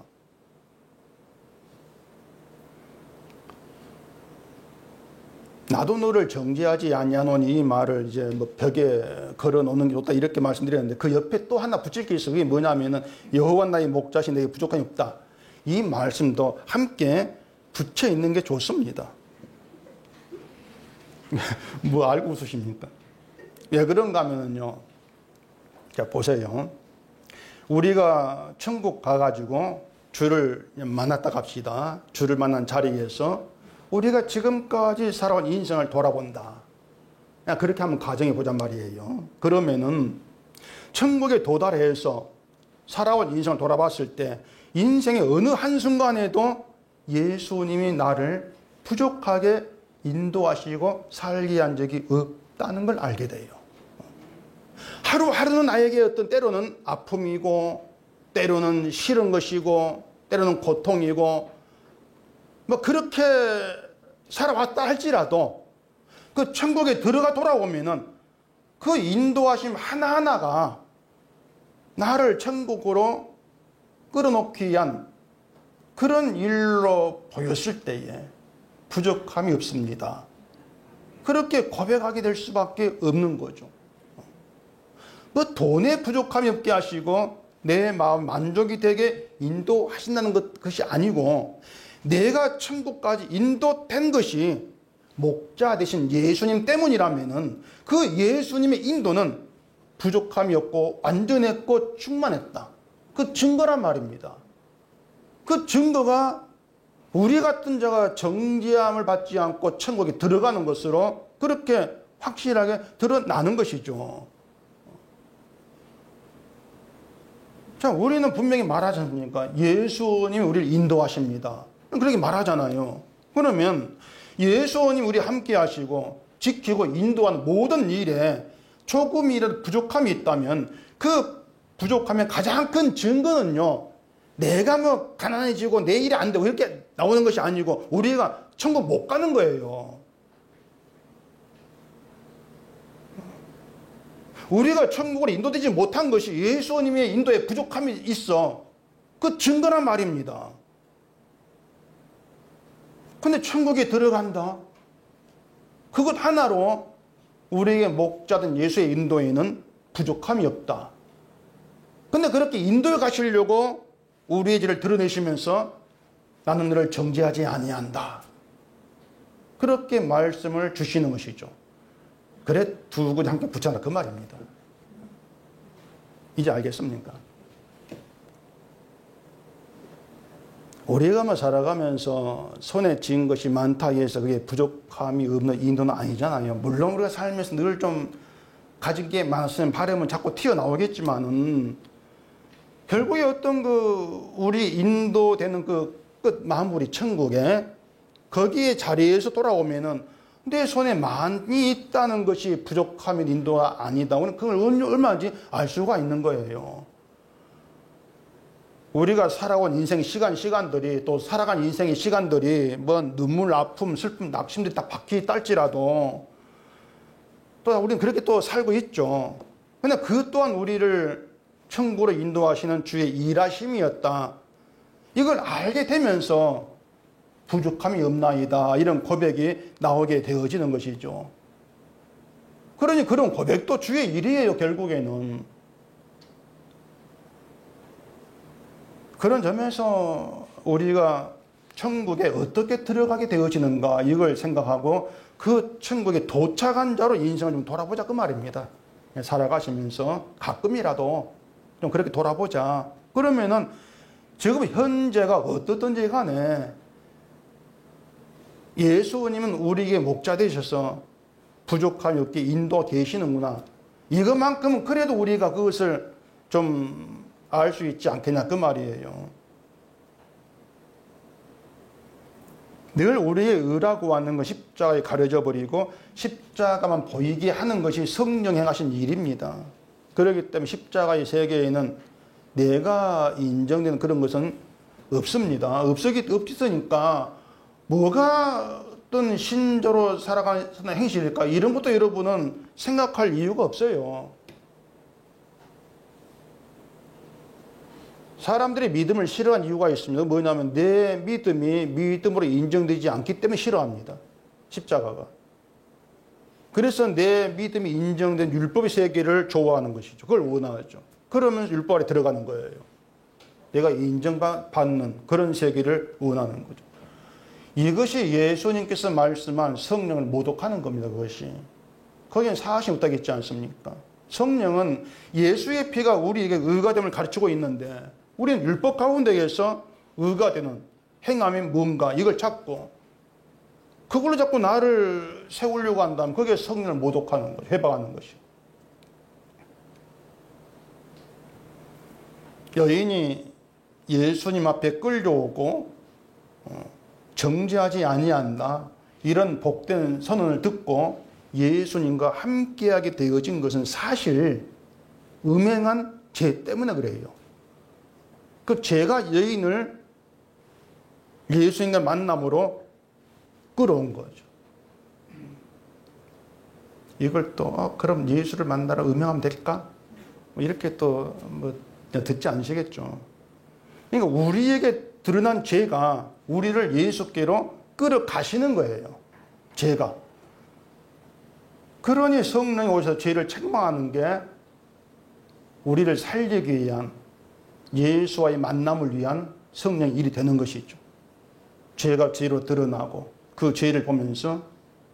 [SPEAKER 1] 나도 너를 정죄하지 아니하노니 이 말을 이제 뭐 벽에 걸어 놓는 게 좋다 이렇게 말씀드렸는데 그 옆에 또 하나 붙일 게 있어. 그게 뭐냐면은 여호와 나의 목자신 내게 부족함이 없다. 이 말씀도 함께 붙여 있는 게 좋습니다. 뭐 알고 웃으십니까? 왜 그런가 하면요. 자, 보세요. 우리가 천국 가가지고 주를 만났다 갑시다. 주를 만난 자리에서 우리가 지금까지 살아온 인생을 돌아본다. 그냥 그렇게 한번 가정해 보잔 말이에요. 그러면은 천국에 도달해서 살아온 인생을 돌아봤을 때 인생의 어느 한순간에도 예수님이 나를 부족하게 인도하시고 살게 한 적이 없다는 걸 알게 돼요. 하루하루는 나에게 어떤 때로는 아픔이고 때로는 싫은 것이고 때로는 고통이고 뭐 그렇게 살아왔다 할지라도 그 천국에 들어가 돌아오면은 그 인도하심 하나하나가 나를 천국으로 끌어놓기 위한 그런 일로 보였을 때에 부족함이 없습니다. 그렇게 고백하게 될 수밖에 없는 거죠. 뭐 돈에 부족함이 없게 하시고 내 마음 만족이 되게 인도하신다는 것이 아니고 내가 천국까지 인도된 것이 목자 되신 예수님 때문이라면은 그 예수님의 인도는 부족함이 없고 완전했고 충만했다. 그 증거란 말입니다. 그 증거가 우리 같은 자가 정죄함을 받지 않고 천국에 들어가는 것으로 그렇게 확실하게 드러나는 것이죠. 자, 우리는 분명히 말하지 않습니까? 예수님이 우리를 인도하십니다. 그렇게 말하잖아요. 그러면 예수님 우리 함께 하시고 지키고 인도하는 모든 일에 조금이라도 부족함이 있다면 그 부족함의 가장 큰 증거는요, 내가 뭐 가난해지고 내 일이 안 되고 이렇게 나오는 것이 아니고 우리가 천국 못 가는 거예요. 우리가 천국으로 인도되지 못한 것이 예수님의 인도에 부족함이 있어. 그 증거란 말입니다. 근데 천국에 들어간다. 그것 하나로 우리에게 목자된 예수의 인도에는 부족함이 없다. 근데 그렇게 인도에 가시려고 우리의 죄를 드러내시면서 나는 너를 정죄하지 아니한다. 그렇게 말씀을 주시는 것이죠. 그래 두 군이 함께 붙여라 그 말입니다. 이제 알겠습니까? 우리가 살아가면서 손에 쥔 것이 많다 해서 그게 부족함이 없는 인도는 아니잖아요. 물론 우리가 살면서 늘 좀 가진 게 많았으면 바람은 자꾸 튀어나오겠지만은 결국에 어떤 우리 인도되는 끝 마무리 천국에 거기에 자리에서 돌아오면은 내 손에 많이 있다는 것이 부족함인 인도가 아니다. 그걸 얼마인지 알 수가 있는 거예요. 우리가 살아온 인생 시간들이 또 살아간 인생의 시간들이 뭐 눈물, 아픔, 슬픔, 낙심들이 다 바퀴 딸지라도 또 우리는 그렇게 또 살고 있죠. 근데 그 또한 우리를 천국으로 인도하시는 주의 일하심이었다. 이걸 알게 되면서 부족함이 없나이다. 이런 고백이 나오게 되어지는 것이죠. 그러니 그런 고백도 주의 일이에요, 결국에는. 그런 점에서 우리가 천국에 어떻게 들어가게 되어지는가 이걸 생각하고 그 천국에 도착한 자로 인생을 좀 돌아보자 그 말입니다. 살아가시면서 가끔이라도 좀 그렇게 돌아보자. 그러면은 지금 현재가 어떻든지 간에 예수님은 우리에게 목자 되셔서 부족함이 없게 인도되시는구나. 이것만큼은 그래도 우리가 그것을 좀 알 수 있지 않겠냐 그 말이에요. 늘 우리의 의라고 하는 것 십자가에 가려져 버리고 십자가만 보이게 하는 것이 성령 행하신 일입니다. 그렇기 때문에 십자가의 세계에는 내가 인정되는 그런 것은 없습니다. 없으니까 뭐가 어떤 신조로 살아가는 행실일까 이런 것도 여러분은 생각할 이유가 없어요. 사람들이 믿음을 싫어한 이유가 있습니다. 뭐냐면 내 믿음이 믿음으로 인정되지 않기 때문에 싫어합니다. 십자가가. 그래서 내 믿음이 인정된 율법의 세계를 좋아하는 것이죠. 그걸 원하죠. 그러면서 율법 아래 들어가는 거예요. 내가 인정받는 그런 세계를 원하는 거죠. 이것이 예수님께서 말씀한 성령을 모독하는 겁니다. 그것이. 거기엔 사하심이 없다고 했지 않습니까? 성령은 예수의 피가 우리에게 의가됨을 가르치고 있는데 우리는 율법 가운데에서 의가 되는 행함이 뭔가 이걸 찾고 그걸로 자꾸 나를 세우려고 한다면 그게 성령을 모독하는 거죠. 회방하는 것이요. 여인이 예수님 앞에 끌려오고 정죄하지 아니한다. 이런 복된 선언을 듣고 예수님과 함께하게 되어진 것은 사실 음행한 죄 때문에 그래요. 그 죄가 여인을 예수님과 만남으로 끌어온 거죠. 이걸 또 그럼 예수를 만나러 음행하면 될까? 이렇게 또 듣지 않으시겠죠. 그러니까 우리에게 드러난 죄가 우리를 예수께로 끌어가시는 거예요. 죄가. 그러니 성령이 오셔서 죄를 책망하는 게 우리를 살리기 위한, 예수와의 만남을 위한 성령의 일이 되는 것이죠. 죄가 죄로 드러나고 그 죄를 보면서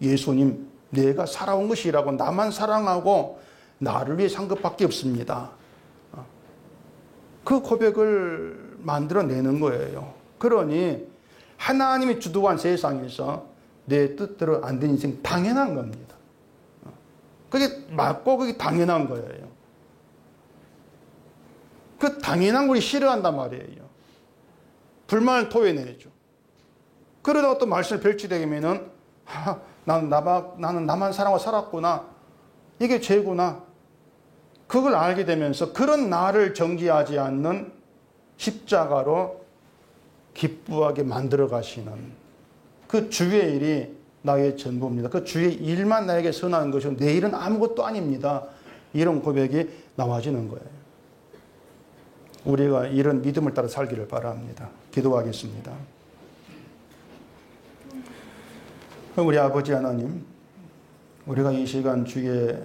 [SPEAKER 1] 예수님, 내가 살아온 것이라고, 나만 사랑하고 나를 위해 산 것밖에 없습니다. 그 고백을 만들어내는 거예요. 그러니 하나님이 주도한 세상에서 내 뜻대로 안 된 인생 당연한 겁니다. 그게 맞고 그게 당연한 거예요. 그 당연한 걸 싫어한단 말이에요. 불만을 토해내죠. 그러다가 또 말씀을 펼치되면은 나는 나만 사랑하고 살았구나. 이게 죄구나. 그걸 알게 되면서 그런 나를 정죄하지 않는 십자가로 기쁘하게 만들어 가시는 그 주의 일이 나의 전부입니다. 그 주의 일만 나에게 선하는 것이고 내 일은 아무것도 아닙니다. 이런 고백이 나와지는 거예요. 우리가 이런 믿음을 따라 살기를 바랍니다. 기도하겠습니다. 우리 아버지 하나님, 우리가 이 시간 주의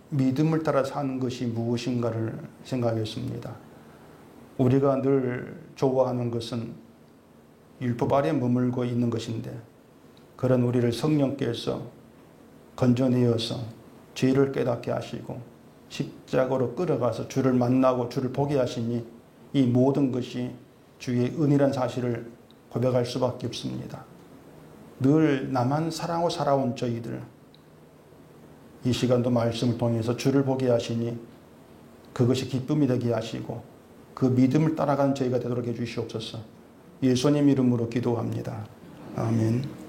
[SPEAKER 1] 믿음을 따라 사는 것이 무엇인가를 생각했습니다. 우리가 늘 좋아하는 것은 율법 아래에 머물고 있는 것인데, 그런 우리를 성령께서 건져내어서 죄를 깨닫게 하시고 십자가로 끌어가서 주를 만나고 주를 보게 하시니 이 모든 것이 주의 은혜란 사실을 고백할 수밖에 없습니다. 늘 나만 사랑하고 살아온 저희들, 이 시간도 말씀을 통해서 주를 보게 하시니 그것이 기쁨이 되게 하시고 그 믿음을 따라가는 저희가 되도록 해주시옵소서. 예수님 이름으로 기도합니다. 아멘.